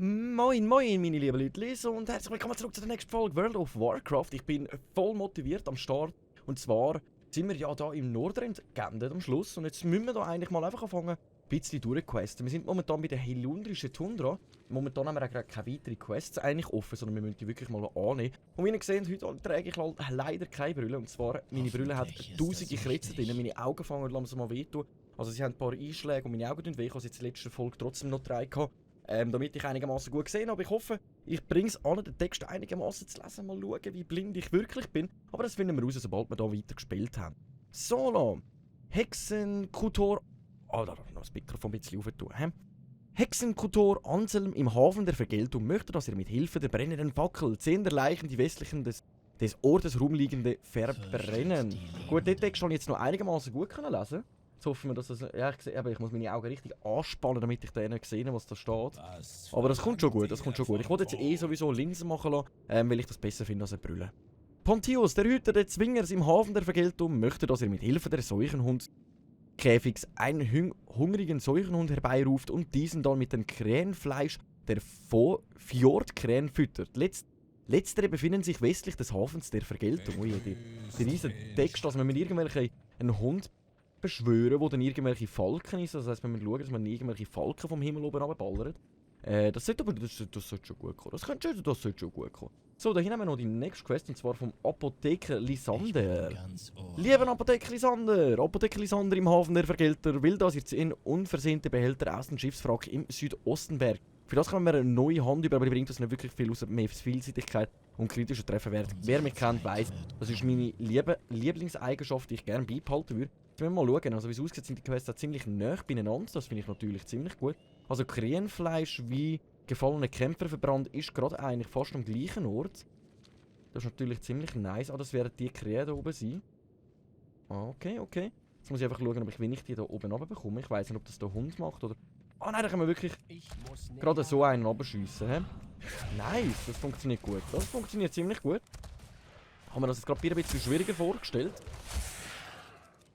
Moin, moin, meine lieben Leute, und herzlich willkommen zurück zu der nächsten Folge World of Warcraft. Ich bin voll motiviert am Start. Und zwar sind wir ja hier im Nordrand geendet am Schluss. Und jetzt müssen wir da eigentlich mal einfach anfangen, ein bisschen durchquesten. Wir sind momentan bei der Helundrischen Tundra. Momentan haben wir auch gerade keine weiteren Quests eigentlich offen, sondern wir müssen die wirklich mal annehmen. Und wie ihr seht, heute trage ich leider keine Brille. Und zwar, meine Brille hat tausende Kratzer drin. Meine Augen fangen langsam mal wehtun. Also sie haben ein paar Einschläge und meine Augen tun weh. Ich habe jetzt in der letzten Folge trotzdem noch 3 gehabt. Damit ich einigermaßen gut gesehen habe. Ich hoffe, ich bringe es an, den Text einigermaßen zu lesen. Mal schauen, wie blind ich wirklich bin. Aber das finden wir raus, sobald wir hier weiter gespielt haben. So, Hexenkutor. Oh, da darf ich noch das Mikrofon ein bisschen aufentun. Hexenkutor Anselm im Hafen der Vergeltung möchte, dass er mit Hilfe der brennenden Fackel 10 der Leichen, die westlichen des Ortes rumliegende, verbrennen. Gut, den Text habe ich jetzt noch einigermaßen gut lesen. Jetzt hoffen wir, dass das... Ja, ich muss meine Augen richtig anspannen, damit ich dann sehe, was da steht. Aber das kommt schon gut, das kommt schon gut. Ich wollte jetzt sowieso Linsen machen lassen, weil ich das besser finde als ein Brüllen. Pontius, der Hüter des Zwingers im Hafen der Vergeltung, möchte, dass er mit Hilfe der Seuchenhundkäfigs einen hungrigen Seuchenhund herbeiruft und diesen dann mit dem Krähenfleisch der Fjordkrähen füttert. Letztere befinden sich westlich des Hafens der Vergeltung. Ui, die riesen Text, dass man mit irgendwelchen Hund beschwören, wo dann irgendwelche Falken ist. Das heisst, wir müssen schauen, dass man irgendwelche Falken vom Himmel oben runterballert. Das sollte schon gut kommen. Das sollte schon gut kommen. So, da haben wir noch die nächste Quest, und zwar vom Apotheker Lysander. Lieber Apotheker Lysander im Hafen der Vergelter will, dass ihr 10 unversehnte Behälter aus dem Schiffswrack im Südosten bergt. Für das können wir eine neue Hand über, aber die bringt uns nicht wirklich viel, außer mehr Vielseitigkeit und kritischer Trefferwert. Wer mich kennt, weiss, das ist meine Lieblingseigenschaft, die ich gerne beibehalten würde. Jetzt müssen wir mal schauen, also wie es aussieht, sind die Quests ziemlich nah beieinander, das finde ich natürlich ziemlich gut. Also Krähenfleisch wie gefallene Kämpfer verbrannt ist gerade eigentlich fast am gleichen Ort. Das ist natürlich ziemlich nice. Ah, das werden die Krähen da oben sein. Ah, okay. Jetzt muss ich einfach schauen, ob ich wenig die da oben runterbekomme. Ich weiss nicht, ob das der Hund macht oder... Ah nein, da können wir wirklich gerade so einen runterschiessen. Nice, das funktioniert gut. Das funktioniert ziemlich gut. Haben wir das jetzt gerade ein bisschen schwieriger vorgestellt.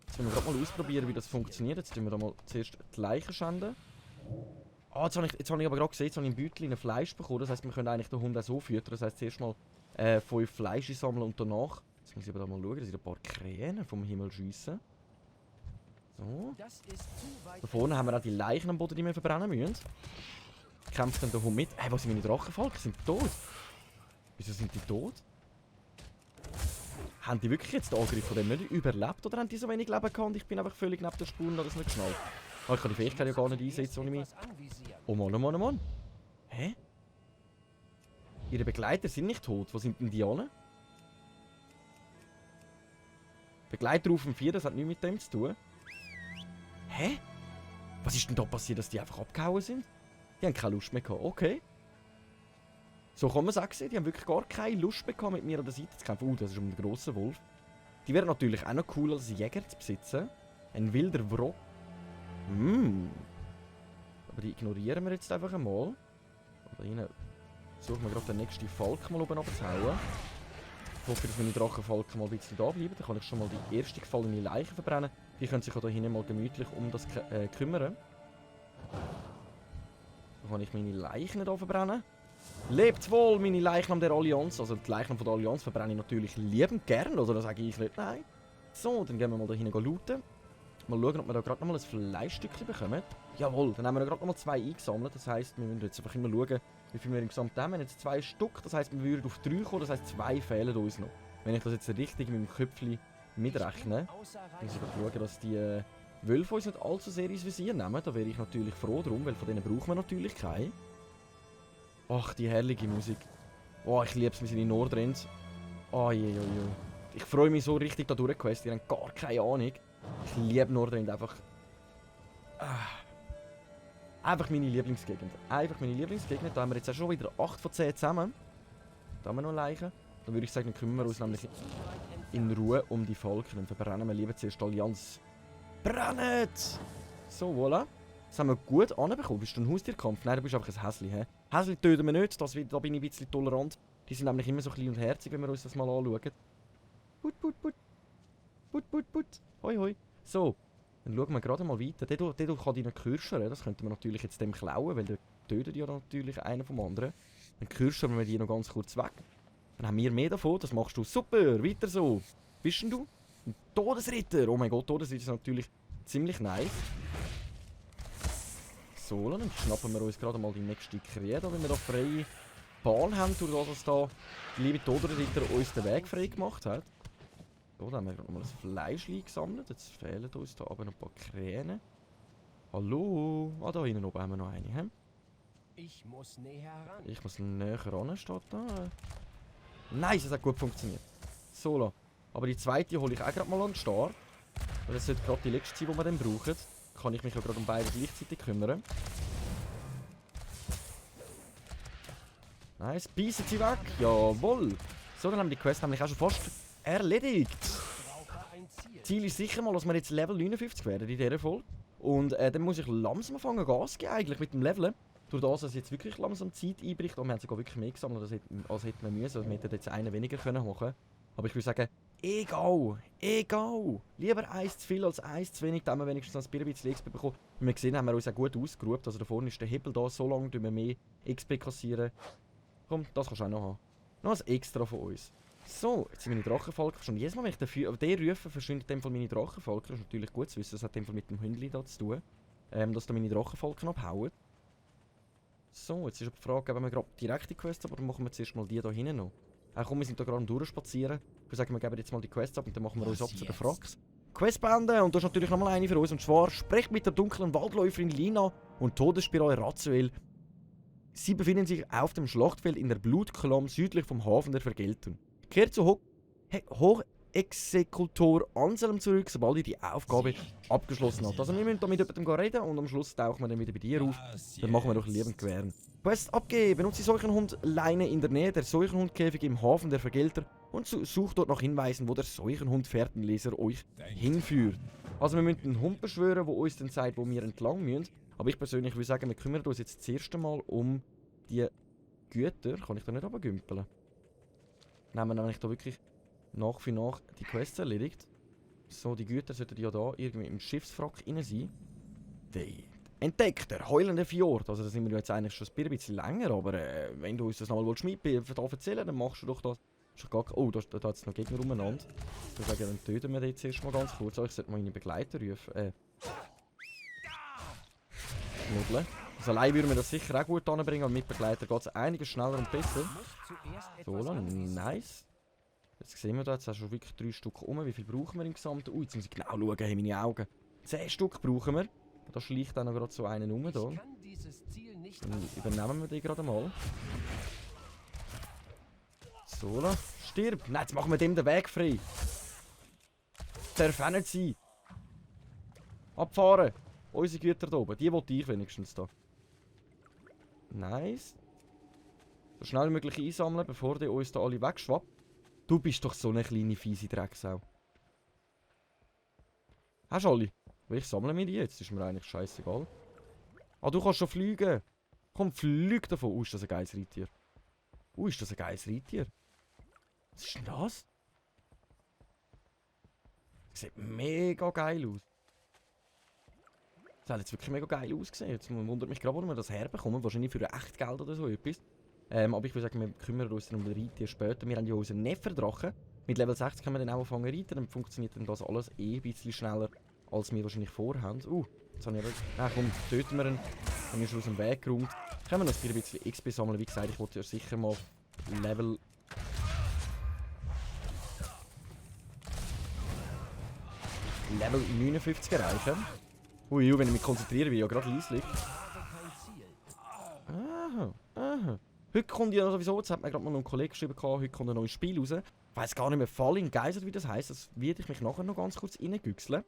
Jetzt wollen wir gerade mal ausprobieren, wie das funktioniert. Jetzt tun wir da mal zuerst die Leichen schänden. Ah, jetzt habe ich aber gerade gesehen, jetzt habe ich im Beutel Fleisch bekommen. Das heisst, wir können eigentlich den Hund auch so füttern. Das heisst, zuerst mal 5 Fleisch sammeln und danach... Jetzt muss ich aber da mal schauen, dass ich ein paar Krähen vom Himmel schiessen. So. Da vorne haben wir auch die Leichen am Boden, die wir verbrennen müssen. Kämpft dann der Hund mit. Hey, was sind meine Drachenfalken? Sind die tot? Wieso sind die tot? Haben die wirklich jetzt den Angriff von dem nicht überlebt? Oder haben die so wenig Leben gehabt und ich bin einfach völlig neben der Spur und habe das nicht geschnallt? Oh, ich kann die Fähigkeit ja gar nicht einsetzen ohne mich. Oh Mann. Hä? Ihre Begleiter sind nicht tot. Wo sind denn die alle? Begleiter auf dem 4, das hat nichts mit dem zu tun. Hä? Was ist denn da passiert, dass die einfach abgehauen sind? Die haben keine Lust mehr gehabt. Okay. So kann man es auch sehen. Die haben wirklich gar keine Lust mehr gehabt, mit mir an der Seite zu kämpfen. Das ist um den grossen Wolf. Die wäre natürlich auch noch cool, als Jäger zu besitzen. Ein wilder Wrock. Aber die ignorieren wir jetzt einfach einmal. Da hinten suchen wir gerade den nächsten Falken mal oben runterzuhauen. Ich hoffe, dass meine Drachenfalken mal ein bisschen da bleiben. Dann kann ich schon mal die erste gefallene Leiche verbrennen. Die können sich auch da hinten mal gemütlich um das kümmern. Dann kann ich meine Leichen hier verbrennen. Lebt wohl, meine Leichnam der Allianz. Also die Leichnam von der Allianz verbrenne ich natürlich liebend gern. Oder das sage ich nicht nein. So, dann gehen wir mal da hinten looten. Mal schauen, ob wir da gerade nochmal ein Fleischstückchen bekommen. Jawohl, dann haben wir gerade nochmal 2 eingesammelt. Das heisst, wir müssen jetzt einfach immer schauen, wie viel wir im Gesamt haben. Wir haben jetzt 2 Stück, das heisst, wir würden auf 3 kommen. Das heisst, 2 fehlen uns noch. Wenn ich das jetzt richtig mit dem Köpfchen mitrechne, dann muss ich schauen, dass die Wölfe uns nicht allzu sehr ins Visier nehmen. Da wäre ich natürlich froh drum, weil von denen brauchen wir natürlich keine. Ach, die herrliche Musik. Oh, ich liebe es, wir sind in Nordrand. Oh je. Ich freue mich so richtig da durchgequest. Ihr habt gar keine Ahnung. Ich liebe Nordrand einfach. Einfach meine Lieblingsgegend. Da haben wir jetzt auch schon wieder 8 von 10 zusammen. Da haben wir noch Leichen. Dann würde ich sagen, dann kümmern wir uns nämlich in Ruhe um die Falken. Und verbrennen wir lieber zuerst Allianz. Brennet! So, voilà. Das haben wir gut anbekommen. Bist du ein Haustierkampf? Nein, du bist einfach ein Häsli. Häsli töten wir nicht. Da bin ich ein bisschen tolerant. Die sind nämlich immer so klein und herzig, wenn wir uns das mal anschauen. Put, put, put. Put, put, put. Hoi, hoi. So, dann schauen wir gerade mal weiter. Der kann deinen Kirschern, das könnten wir natürlich jetzt dem klauen, weil der tötet ja natürlich einen vom anderen. Dann kirschern wir die noch ganz kurz weg. Dann haben wir mehr davon, das machst du super, weiter so. Bist denn du? Ein Todesritter! Oh mein Gott, Todesritter ist natürlich ziemlich nice. So, dann schnappen wir uns gerade mal die nächste Krähe, wenn wir da freie Bahn haben, durch das da die liebe Todesritter uns den Weg frei gemacht hat. So, dann haben wir gerade mal ein Fleisch gesammelt. Jetzt fehlen uns da aber noch ein paar Krähen. Hallo? Ah, da hinten oben haben wir noch eine. He? Ich muss näher ran. Ich muss näher ran, steht da. Nice, das hat gut funktioniert. So, aber die zweite hole ich auch gerade mal an den Start. Weil das sollte gerade die letzte sein, die wir dann brauchen. Kann ich mich ja gerade um beide gleichzeitig kümmern. Nice, beißen sie weg. Jawohl. So, dann haben wir die Quest nämlich auch schon fast erledigt. Ziel ist sicher mal, dass wir jetzt Level 59 werden in dieser Folge. Und dann muss ich langsam anfangen Gas geben eigentlich mit dem Leveln. Durch das, dass jetzt wirklich langsam Zeit einbricht. Und wir haben sogar wirklich mehr gesammelt, als hätten wir müssen. Also wir hätten jetzt einen weniger können machen. Aber ich würde sagen, egal. Egal. Lieber eins zu viel als eins zu wenig. Dann haben wir wenigstens noch ein bisschen XP bekommen. Wie wir gesehen haben, wir uns auch gut ausgeruht. Also da vorne ist der Hebel da. So lange tun wir mehr XP kassieren. Komm, das kannst du auch noch haben. Noch ein Extra von uns. So, jetzt sind meine Drachenfalken schon. Jedes Mal, wenn ich den rufe, verschwindet in dem Fall meine Drachenfalken. Das ist natürlich gut zu wissen. Das hat in dem Fall mit dem Hündchen da zu tun. Dass da meine Drachenfalken abhauen. So, jetzt ist aber die Frage, geben wir gerade direkt die Quests ab oder machen wir zuerst mal die da hinten noch? Komm, wir sind da gerade durchspazieren. Ich würde sagen, wir geben jetzt mal die Quests ab und dann machen wir uns ab zu den Frags. Quest beenden und da ist natürlich nochmal eine für uns. Und zwar, sprecht mit der dunklen Waldläuferin Lina und Todesspirale Razuel. Sie befinden sich auf dem Schlachtfeld in der Blutklamm südlich vom Hafen der Vergeltung. Kehrt zu Hochexekutor Anselm zurück, sobald ihr die Aufgabe abgeschlossen habt. Also wir müssen da mit jemandem reden und am Schluss tauchen wir dann wieder bei dir auf. Dann machen wir doch liebend gewähren. Quest abgeben. Benutzt die Seuchenhundleine in der Nähe der Seuchenhundkäfig im Hafen der Vergelter und sucht dort nach Hinweisen, wo der Seuchenhund-Fährtenleser euch hinführt. Also wir müssen einen Hund beschwören, der uns dann sagt, wo wir entlang müssen. Aber ich persönlich würde sagen, wir kümmern uns jetzt das erste Mal um die Güter. Kann ich da nicht runtergümpeln? Nehmen wir nämlich da wirklich nach für nach die Quests erledigt. So, die Güter sollten ja da irgendwie im Schiffswrack rein sein. Entdeckt, der heulende Fjord. Also da sind wir jetzt eigentlich schon ein bisschen länger, aber wenn du uns das nochmal erzählen, dann machst du doch das. Oh, da hat es noch Gegner umeinander. Ich würde sagen, dann töten wir den jetzt erst mal ganz kurz. Oh, ich sollte mal meine Begleiter rufen. Schmuddeln. Also allein würden wir das sicher auch gut anbringen, aber mit Begleiter geht es einiges schneller und besser. So, nice. Jetzt sehen wir da, jetzt hast du schon wirklich 3 Stück um. Wie viel brauchen wir im Gesamten? Jetzt muss ich genau schauen, haben meine Augen. 10 Stück brauchen wir. Da schleicht auch noch gerade so einen um. Da. Dann übernehmen wir den gerade mal. So, stirb. Nein, jetzt machen wir dem den Weg frei. Darf auch nicht sein. Abfahren. Unsere Güter da oben. Die wollte ich wenigstens da. Nice. So schnell wie möglich einsammeln, bevor die uns da alle wegschwappt. Du bist doch so eine kleine fiese Drecksau. Hast du alle? Weil ich sammle mir die jetzt. Ist mir eigentlich scheißegal. Ah, du kannst schon fliegen. Komm, flieg davon. Ist das ein geiles Reittier. Ist das ein geiles Reittier. Was ist denn das? Das sieht mega geil aus. Das hat jetzt wirklich mega geil ausgesehen. Jetzt wundert mich gerade, wo wir das herbekommen. Wahrscheinlich für echt Geld oder so etwas. Aber ich würde sagen, wir kümmern uns dann um den Reittier später. Wir haben ja unseren Neferdrachen. Mit Level 60 können wir dann auch anfangen zu reiten. Dann funktioniert dann das alles ein bisschen schneller, als wir wahrscheinlich vorhaben. Jetzt habe ich aber... komm, töten wir ihn. Dann ist er aus dem Weg geräumt. Können wir noch ein bisschen XP sammeln. Wie gesagt, ich wollte ja sicher mal Level... Level 59 erreichen. Wenn ich mich konzentriere, wie ich ja gerade leise liege. Aha. Heute kommt ja sowieso, jetzt hat mir gerade mal noch ein Kollege geschrieben, heute kommt ein neues Spiel raus. Ich weiss gar nicht mehr, Falling Geyser, wie das heisst. Das werde ich mich nachher noch ganz kurz reingüchseln.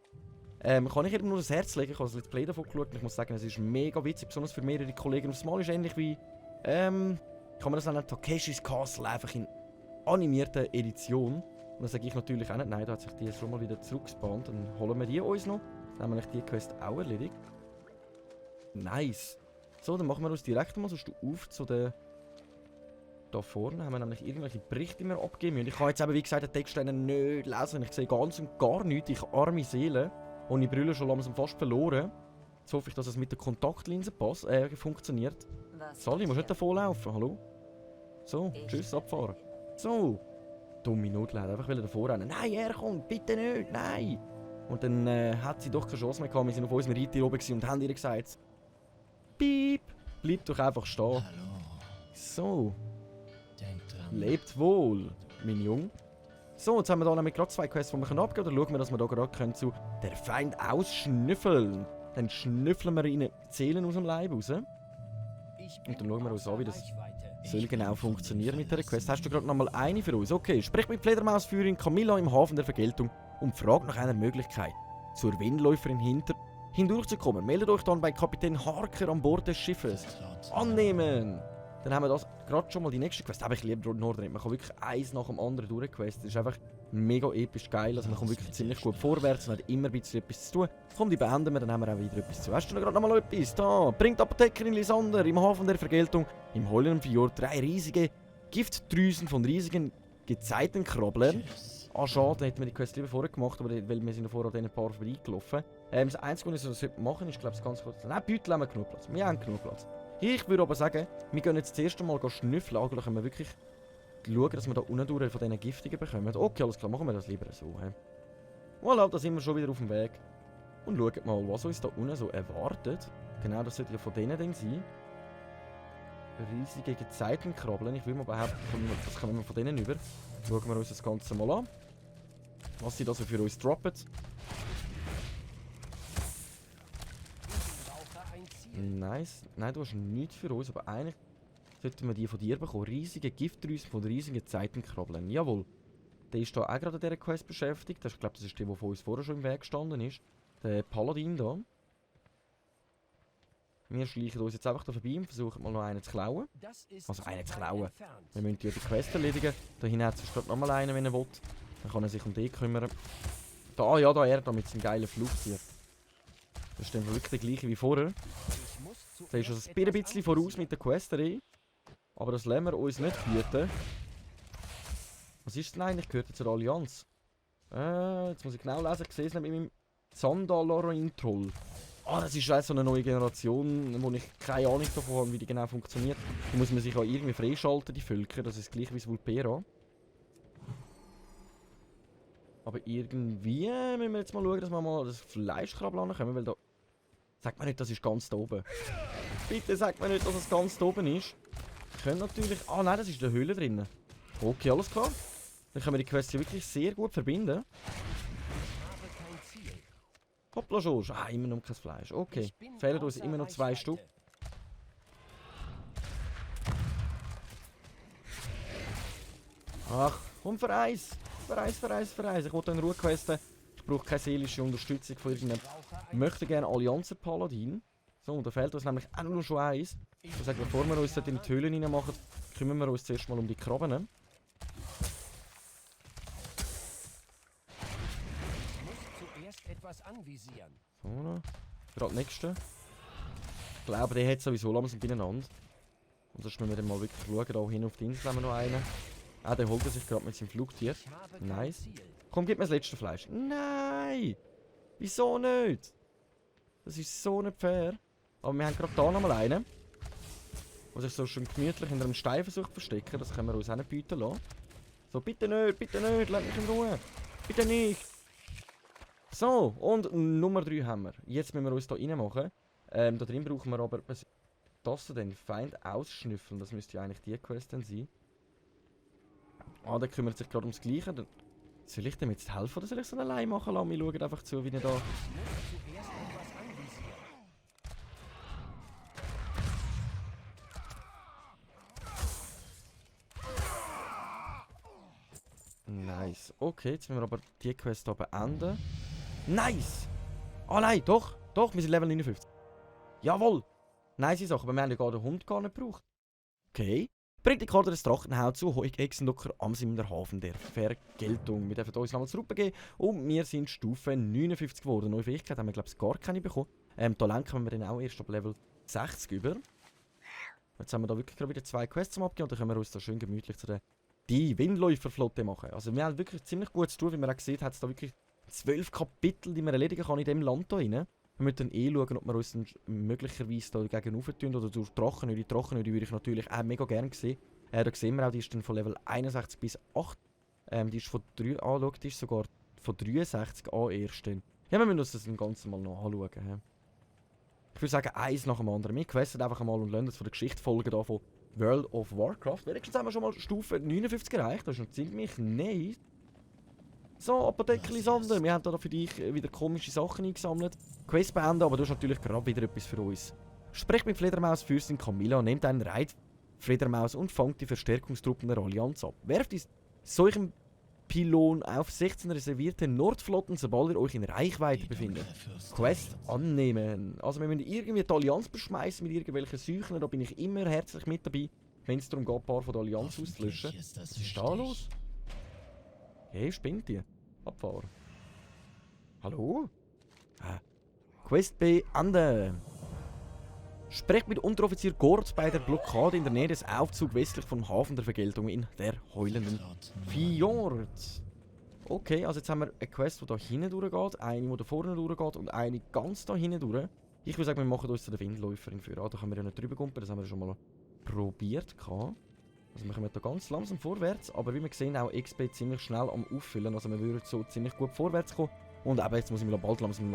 Kann ich eben nur das Herz legen, ich habe das Let's Play davon geschaut und ich muss sagen, es ist mega witzig, besonders für mehrere Kollegen. Aufs Mal ist ähnlich wie, kann man das nennen, Takeshis Castle, einfach in animierter Edition. Und dann sage ich natürlich auch nicht, nein, da hat sich die jetzt schon mal wieder zurückgespannt. Dann holen wir die uns noch. Dann haben wir die Quest auch erledigt. Nice. So, dann machen wir uns direkt mal so auf zu der... da vorne haben wir nämlich irgendwelche Berichte mehr abgegeben. Und ich kann jetzt eben, wie gesagt, den Text nicht lesen. Ich sehe ganz und gar nichts. Ich arme Seele. Und ich brülle schon langsam fast verloren. Jetzt hoffe ich, dass es mit der Kontaktlinse funktioniert. Sally, musst nicht davon laufen, hallo? So, tschüss, abfahren. So. Dumme Notlade, einfach will er davor rennen. Nein, er kommt, bitte nicht, nein! Und dann hat sie doch keine Chance mehr gehabt. Wir sind auf unserem Reiter oben und haben ihr gesagt: Piep, bleib doch einfach stehen. Hallo. So, Denk dran. lebt wohl, mein Junge. So, jetzt haben wir da nämlich gerade 2 Quests, die wir abgeben können. Oder schauen wir, dass wir da gerade zu der Feind ausschnüffeln. Dann schnüffeln wir ihnen die Seelen aus dem Leib raus. Und dann schauen wir uns an, wie das soll genau funktionieren mit dieser Quest. Hast du gerade noch mal eine für uns? Okay, sprich mit Fledermausführerin Camilla im Hafen der Vergeltung und fragt nach einer Möglichkeit, zur Windläuferin hindurchzukommen. Meldet euch dann bei Kapitän Harker an Bord des Schiffes. Annehmen! Dann haben wir das gerade schon mal die nächste Quest. Aber ich liebe Nordrhein. Man kann wirklich eins nach dem anderen durchquesten. Das ist einfach mega episch geil. Also man kommt wirklich ziemlich gut vorwärts. Man hat immer ein bisschen etwas zu tun. Komm, die beenden wir, dann haben wir auch wieder etwas zu. Hast du noch gerade noch mal etwas? Da! Bringt Apothekerin Lysander im Hafen der Vergeltung im Heulenden Fjord 3 riesige Giftdrüsen von riesigen Gezeitenkrablern. Ah, schade, hätten wir die Quest lieber vorher gemacht, aber weil wir sind ja vorher an diesen paar vorbeigelaufen. Das Einzige, was wir machen sollten, ist, glaube ich, ganz kurz. Nein, Beutel haben wir genug Platz. Wir haben genug Platz. Ich würde aber sagen, wir gehen jetzt das erste Mal schnüffeln. Eigentlich können wir wirklich schauen, dass wir da unten durch von diesen Giftigen bekommen. Okay, alles klar, machen wir das lieber so. Voilà, da sind wir schon wieder auf dem Weg. Und schauen mal, was uns da unten so erwartet. Genau, das sollte ja von denen dann sein. Riesige Gezeitenkrabbeln. Ich will mal behaupten, das kommen wir von denen über. Schauen wir uns das Ganze mal an. Was sie da so für uns droppen. Nice. Nein, du hast nichts für uns, aber eigentlich sollten wir die von dir bekommen. Riesige Giftdrüsen von riesigen Gezeitenkrabbeln. Jawohl. Der ist da auch gerade an dieser Quest beschäftigt. Ich glaube, das ist der von uns vorher schon im Weg gestanden ist. Der Paladin da. Wir schleichen uns jetzt einfach da vorbei und versuchen mal noch einen zu klauen. Also einen zu klauen. Wir müssen ja die Quest erledigen. Da hinten hat es gerade noch mal einen, wenn er will. Dann kann er sich um den kümmern. Da, ja, da er da mit seinem geilen Flugtier. Das ist dann wirklich der gleiche wie vorher. Der ist also ein bisschen voraus mit der Questerie. Aber das lassen wir uns nicht bieten. Was ist denn eigentlich? Gehört er zur Allianz? Jetzt muss ich genau lesen. Ich sehe es nicht mit meinem Sandalorin-Troll. Ah, das ist so eine neue Generation, wo ich keine Ahnung davon habe, wie die genau funktioniert. Da muss man sich auch irgendwie freischalten, die Völker. Das ist gleich wie das Vulpera. Aber irgendwie müssen wir jetzt mal schauen, dass wir mal das Fleischkrabbel ankommen, weil da... Sagt mir nicht, das ist ganz da oben. Bitte sagt mir nicht, dass es ganz da oben ist. Wir können natürlich... Ah nein, das ist in der Höhle drin. Okay, alles klar. Dann können wir die Quest wirklich sehr gut verbinden. Hoppla schon. Ah, immer noch kein Fleisch. Okay. Fehlen uns immer noch 2 Stück. Ach, komm für eins. Für eins. Ich will eine Ruhequeste. Ich brauche keine seelische Unterstützung von irgendeinem. Ich möchte gerne Allianzer Paladin. So, da fehlt uns nämlich auch nur schon eins. Ich sage, bevor wir uns dort in die Höhle rein machen, kümmern wir uns zuerst mal um die Krabben. So, gerade nächste. Ich glaube, der hat sowieso langsam beieinander. Und sonst müssen wir dann mal wirklich schauen. Da hin auf die Insel haben wir noch einen. Ah, der holt er sich gerade mit seinem Flugtier. Nice. Komm, gib mir das letzte Fleisch. Nein! Wieso nicht? Das ist so nicht fair. Aber wir haben gerade da nochmal einen. Der sich so schön gemütlich in einem Stein versucht zu verstecken. Das können wir uns auch nicht bieten lassen. So, bitte nicht, lass mich in Ruhe. Bitte nicht. So, und Nummer 3 haben wir. Jetzt müssen wir uns hier reinmachen. Da drin brauchen wir aber... Das denn? Feind ausschnüffeln. Das müsste ja eigentlich die Quest dann sein. Ah, der kümmert sich gerade ums Gleiche. Dann soll ich dem jetzt helfen oder soll ich es allein machen lassen? Wir schauen einfach zu, wie er da... Nice. Okay, jetzt müssen wir aber die Quest hier beenden. Nice! Oh nein, doch, wir sind Level 59. Jawohl! Nice Sache, aber wir haben ja gar den Hund gar nicht gebraucht. Okay. Bringt die Karte des Drachenhaut zu Hexenlocker am Sim der Hafen der Vergeltung. Wir dürfen uns nochmal zurückbegeben und wir sind Stufe 59 geworden. Neue Fähigkeit haben wir, glaube ich, gar keine bekommen. Da lenken wir dann auch erst ab Level 60 über. Jetzt haben wir da wirklich gerade wieder 2 Quests zum Abgeben und dann können wir uns da schön gemütlich zu der die Windläuferflotte machen. Also wir haben wirklich ziemlich gut zu tun, wie man auch sieht, hat es da wirklich 12 Kapitel, die man erledigen kann in diesem Land hier rein. Wir müssen dann schauen, ob wir uns dann möglicherweise da gegenüber tun oder durch Drachenhöhle. Die Drachenhöhle würde ich natürlich auch mega gerne sehen. Da sehen wir auch, die ist dann von Level 61 bis 8. Die ist von 3 anschaut, die ist sogar von 63 an erst. Ja, wir müssen uns das im Ganzen mal noch anschauen. He. Ich würde sagen, eins nach dem anderen. Wir questen einfach mal und lassen uns von der Geschichte folgen da von World of Warcraft. Wenigstens haben wir schon mal Stufe 59 erreicht, das ist noch ziemlich nice. So, Apotheke Sander, wir haben da für dich wieder komische Sachen eingesammelt. Quest beenden, aber du hast natürlich gerade wieder etwas für uns. Sprich mit Fledermaus-Fürstin Camilla, nehmt einen Reitfledermaus und fangt die Verstärkungstruppen der Allianz ab. Werft die solchen Pylon auf 16 reservierte Nordflotten, sobald ihr euch in Reichweite befindet. Quest annehmen. Also wir müssen irgendwie die Allianz beschmeißen mit irgendwelchen Seuchen, da bin ich immer herzlich mit dabei, wenn es darum geht, ein paar von der Allianz auszulöschen. Was ist da los? Hey, spinnt die? Abfahren. Hallo? Quest beenden. Sprecht mit Unteroffizier Gord bei der Blockade in der Nähe des Aufzugs westlich vom Hafen der Vergeltung in der heulenden Fjord. Okay, also jetzt haben wir eine Quest, die da hinten durchgeht, eine, die da vorne durchgeht und eine ganz da hinten durch. Ich würde sagen, wir machen uns zu der Windläuferin für. Da können wir ja nicht drüber gumpen, das haben wir schon mal probiert. Also wir kommen da ganz langsam vorwärts, aber wie wir sehen, auch XP ziemlich schnell am Auffüllen. Also wir würden so ziemlich gut vorwärts kommen. Und eben jetzt muss ich mir bald langsam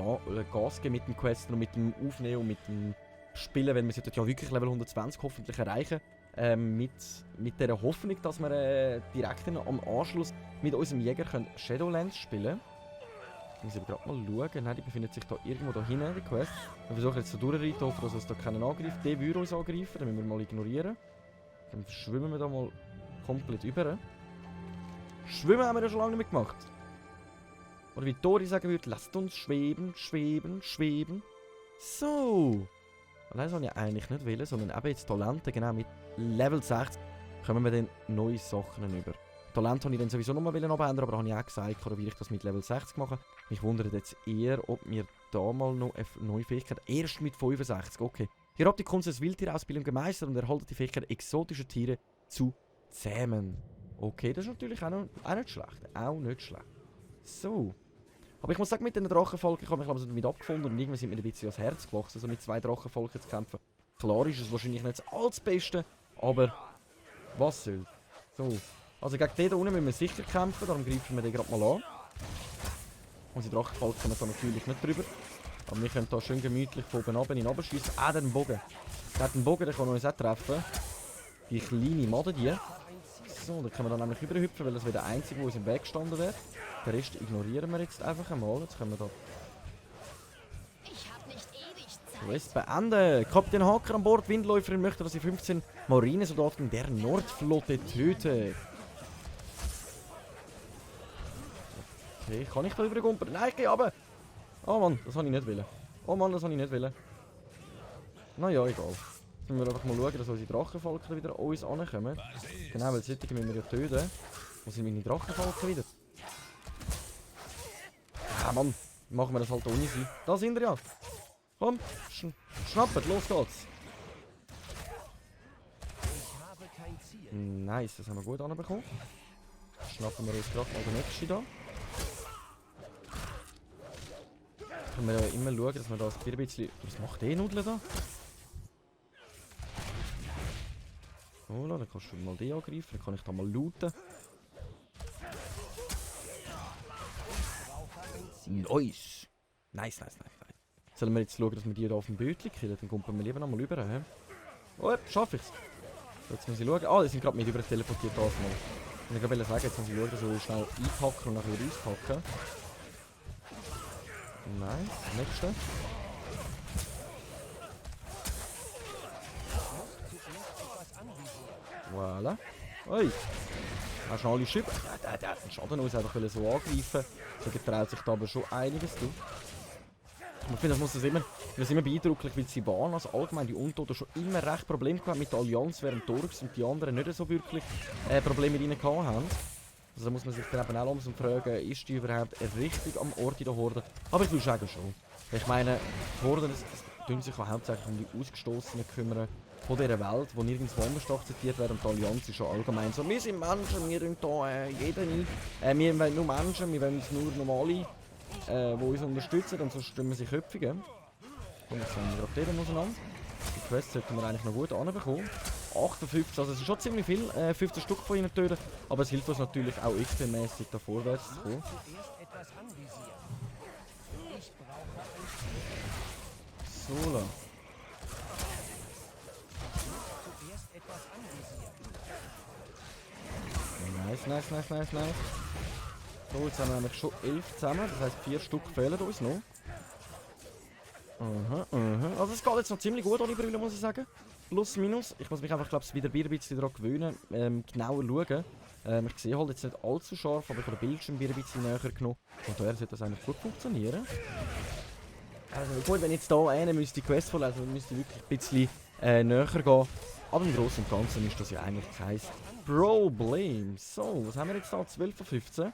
Gas geben mit dem Questen und mit dem Aufnehmen und mit dem Spielen, weil wir sollten ja wirklich Level 120 hoffentlich erreichen. Mit der Hoffnung, dass wir direkt am Anschluss mit unserem Jäger Shadowlands spielen können. Ich muss aber gerade mal schauen. Nein, die befindet sich da irgendwo da hinten, die Quest. Wir versuchen jetzt da durchzureiten, hoffen, dass uns da keinen angreift. Der würde uns angreifen, den müssen wir mal ignorieren. Dann schwimmen wir da mal komplett über. Schwimmen haben wir ja schon lange nicht mehr gemacht. Oder wie Tori sagen würde, lasst uns schweben, schweben, schweben. So. Und das wollte ich eigentlich nicht wollen, sondern eben jetzt Talente, genau mit Level 60 kommen wir dann neue Sachen über. Talent habe ich dann sowieso noch mal abändern, aber da habe ich auch gesagt, oder wie ich das mit Level 60 mache. Mich wundert jetzt eher, ob wir da mal noch eine neue Fähigkeit erst mit 65, okay. Ihr habt die Kunst des Wildtierausbildung gemeistert und erhaltet die Fähigkeit, exotische Tiere zu zähmen. Okay, das ist natürlich auch nicht schlecht. Auch nicht schlecht. So. Aber ich muss sagen, mit den Drachenvolken, ich habe mich damit abgefunden und irgendwie sind mir ein bisschen ans Herz gewachsen, also mit 2 Drachenvolken zu kämpfen. Klar ist es wahrscheinlich nicht das Allbeste, aber was soll's. So. Also gegen den da unten müssen wir sicher kämpfen, darum greifen wir den gerade mal an. Unsere Drachenvolken kommen da natürlich nicht drüber. Aber wir können da schön gemütlich von oben runter hinabschiessen. Den Bogen. Den Bogen, der kann uns auch treffen. Die kleine Made die. So, da können wir dann nämlich überhüpfen, weil das wäre der einzige, der uns im Weg gestanden wäre. Den Rest ignorieren wir jetzt einfach einmal. Jetzt können wir da... Quest beenden. Kapitän Haker an Bord. Windläuferin möchte, dass sie 15 Marinesoldaten der Nordflotte tötet. Okay, kann ich da übergumpen? Nein, ich gehe runter. Oh Mann, das habe ich nicht wollen. Oh Mann, das habe ich nicht wollen. Naja, egal. Jetzt müssen wir einfach mal schauen, dass unsere Drachenvolken wieder an uns ankommen. Genau, weil solche müssen wir ja töten. Wo sind meine Drachenvolken wieder? Ja Mann, machen wir das halt ohne sie. Da sind wir ja. Komm, schnappet, los geht's. Nice, das haben wir gut anbekommen. Schnappen wir uns gerade mal den nächsten da. Können wir ja immer schauen, dass wir das ein bisschen... Was macht der Nudel da? Oh, dann kannst du mal den angreifen, dann kann ich da mal looten. Nice! Nice. Sollen wir jetzt schauen, dass wir die hier auf dem Bötchen killen? Dann kommen wir lieber noch mal rüber. He? Oh, schaff ich's. Jetzt muss ich schauen. Ah, die sind gerade mit über teleportiert das mal. Ich wollte sagen, jetzt muss ich schauen, dass wir schnell einpacken und nachher wieder auspacken. Nice, nächste. Voilà. Ui. Hast du noch alle Schübe? Der hat einen Schaden aus, einfach so angreifen. So getraut sich da aber schon einiges zu. Ich finde, das ist immer beeindrucklich, weil sie waren. Also allgemein die Untoten schon immer recht Probleme gehabt mit der Allianz, während Torx und die anderen nicht so wirklich Probleme mit ihnen gehabt haben. Also da muss man sich dann eben auch langsam fragen, ist die überhaupt richtig am Ort in der Horde? Aber ich würde sagen schon. Ich meine, die Horden tun sich hauptsächlich um die Ausgestoßenen kümmern. von dieser Welt, die nirgendwo anders akzeptiert werden. Und die Allianz ist schon allgemein so, wir sind Menschen, wir wollen hier jeden wir wollen nur Menschen, wir wollen nur normale, die uns unterstützen, und sonst stimmen sie Köpfige. Und jetzt haben wir gerade den auseinander. Die Quest sollten wir eigentlich noch gut anbekommen. 58, also es ist schon ziemlich viel, 15 Stück von ihnen töten, aber es hilft uns natürlich auch XP-mäßig da vorwärts zu kommen. So, la. Nice. So, jetzt haben wir nämlich schon 11 zusammen, das heisst 4 Stück fehlen uns noch. Also es geht jetzt noch ziemlich gut ohne Brille, muss ich sagen. Plus, minus. Ich muss mich einfach, glaube ich, wieder ein bisschen daran gewöhnen, genauer schauen. Ich sehe halt jetzt nicht allzu scharf, aber ich habe den Bildschirm ein bisschen näher genommen. Und daher sollte das eigentlich gut funktionieren. Also gut, wenn ich jetzt hier eine müsste die Quest vorlesen, dann müsste ich wirklich ein bisschen näher gehen. Aber im Großen und Ganzen ist das ja eigentlich kein Problem. So, was haben wir jetzt da? 12 von 15.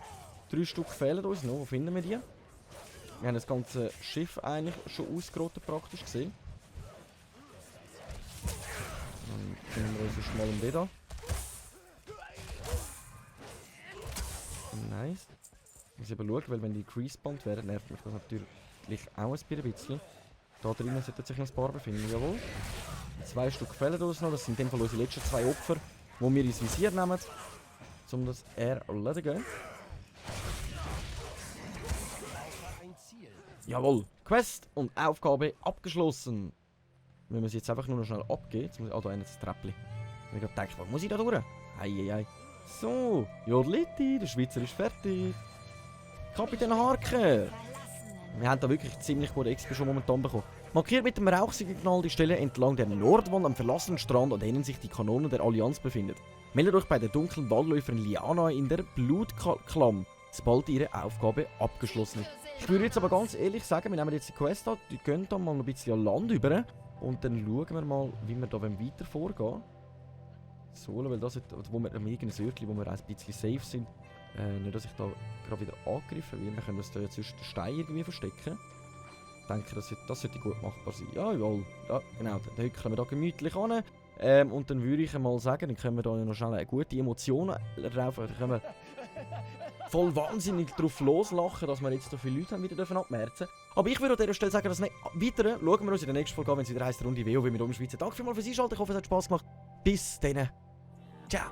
3 Stück fehlen uns noch. Wo finden wir die? Wir haben das ganze Schiff eigentlich schon ausgerottet praktisch gesehen. Dann kümmern wir uns jetzt mal um den da. Nice. Ich muss eben schauen, weil wenn die respawned werden, nervt mich das natürlich auch ein bisschen. Da drinnen sollten sich noch ein paar befinden, jawohl. 2 Stück fehlen uns noch, das sind in dem Fall unsere letzten 2 Opfer, die wir ins Visier nehmen, um das erledigen. Jawohl, Quest und Aufgabe abgeschlossen. Wenn wir sie jetzt einfach nur noch schnell abgeben, jetzt muss ich, da das Treppli. Ich habe gedacht, was muss ich da durch? Eieiei. So, Jodliti, der Schweizer ist fertig. Kapitän Harker. Wir haben da wirklich ziemlich gute XP schon momentan bekommen. Markiert mit dem Rauchsignal die Stelle entlang der Nordwand am verlassenen Strand, an denen sich die Kanonen der Allianz befindet. Meldet euch bei der dunklen Waldläuferin Liana in der Blutklamm, sobald ihre Aufgabe abgeschlossen ist. Ich würde jetzt aber ganz ehrlich sagen, wir nehmen jetzt die Quest an, die gehen da mal ein bisschen an Land über und dann schauen wir mal, wie wir da weiter vorgehen. So, weil das ist, wo wir am irgendeinem Sörtchen, wo wir ein bisschen safe sind. Nicht, dass ich da gerade wieder angegriffen werde. Wir können uns da ja zwischen den Steinen irgendwie verstecken. Ich denke, das sollte gut machbar sein. Ja, jawohl. Ja, genau. Dann hückeln wir da gemütlich an. Und dann würde ich mal sagen, dann können wir da noch schnell eine gute Emotionen drauf. Dann können wir voll wahnsinnig drauf loslachen, dass wir jetzt so viele Leute haben wieder abmerzen. Aber ich würde an dieser Stelle sagen, dass weiter schauen wir uns in der nächsten Folge an, wenn es wieder heisst Runde WoW mit Schweizer. Danke vielmals fürs Einschalten. Ich hoffe, es hat Spaß gemacht. Bis dann. Ciao.